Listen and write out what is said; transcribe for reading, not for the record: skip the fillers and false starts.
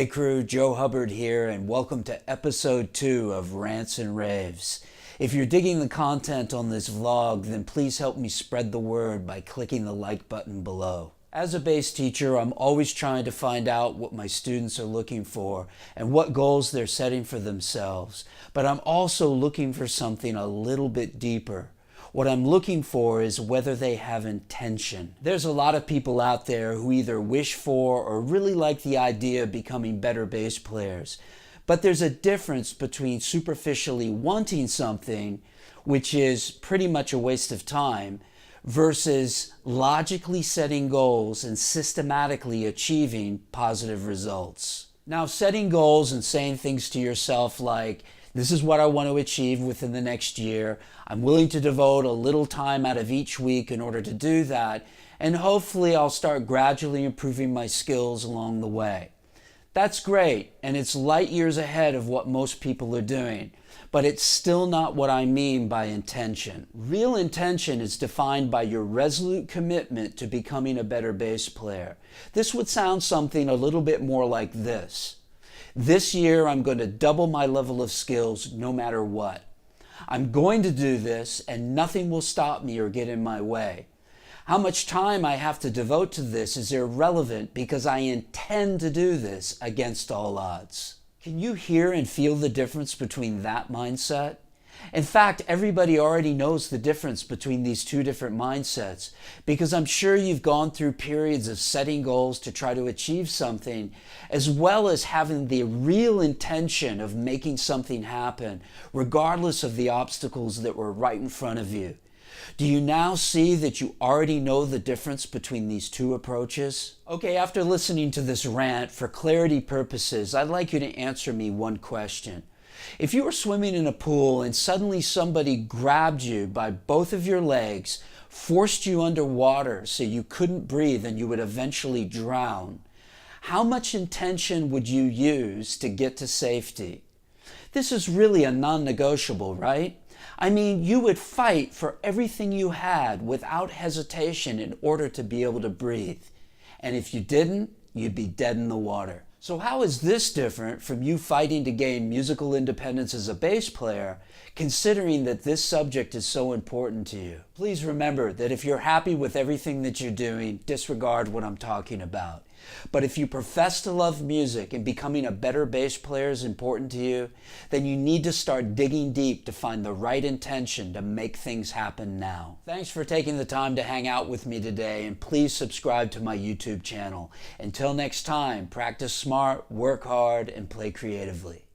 Hey crew, Joe Hubbard here, and welcome to episode 2 of Rants and Raves. If you're digging the content on this vlog, then please help me spread the word by clicking the like button below. As a bass teacher, I'm always trying to find out what my students are looking for and what goals they're setting for themselves, but I'm also looking for something a little bit deeper. What I'm looking for is whether they have intention. There's a lot of people out there who either wish for or really like the idea of becoming better bass players. But there's a difference between superficially wanting something, which is pretty much a waste of time, versus logically setting goals and systematically achieving positive results. Now, setting goals and saying things to yourself like, this is what I want to achieve within the next year. I'm willing to devote a little time out of each week in order to do that, and hopefully I'll start gradually improving my skills along the way. That's great, and it's light years ahead of what most people are doing, but it's still not what I mean by intention. Real intention is defined by your resolute commitment to becoming a better bass player. This would sound something a little bit more like this. This year, I'm going to double my level of skills no matter what. I'm going to do this, and nothing will stop me or get in my way. How much time I have to devote to this is irrelevant because I intend to do this against all odds. Can you hear and feel the difference between that mindset? In fact, everybody already knows the difference between these two different mindsets because I'm sure you've gone through periods of setting goals to try to achieve something, as well as having the real intention of making something happen, regardless of the obstacles that were right in front of you. Do you now see that you already know the difference between these two approaches? Okay, after listening to this rant, for clarity purposes, I'd like you to answer me one question. If you were swimming in a pool and suddenly somebody grabbed you by both of your legs, forced you underwater so you couldn't breathe and you would eventually drown, how much intention would you use to get to safety? This is really a non-negotiable, right? I mean, you would fight for everything you had without hesitation in order to be able to breathe. And if you didn't, you'd be dead in the water. So how is this different from you fighting to gain musical independence as a bass player, considering that this subject is so important to you? Please remember that if you're happy with everything that you're doing, disregard what I'm talking about. But if you profess to love music and becoming a better bass player is important to you, then you need to start digging deep to find the right intention to make things happen now. Thanks for taking the time to hang out with me today, and please subscribe to my YouTube channel. Until next time, practice smart, work hard, and play creatively.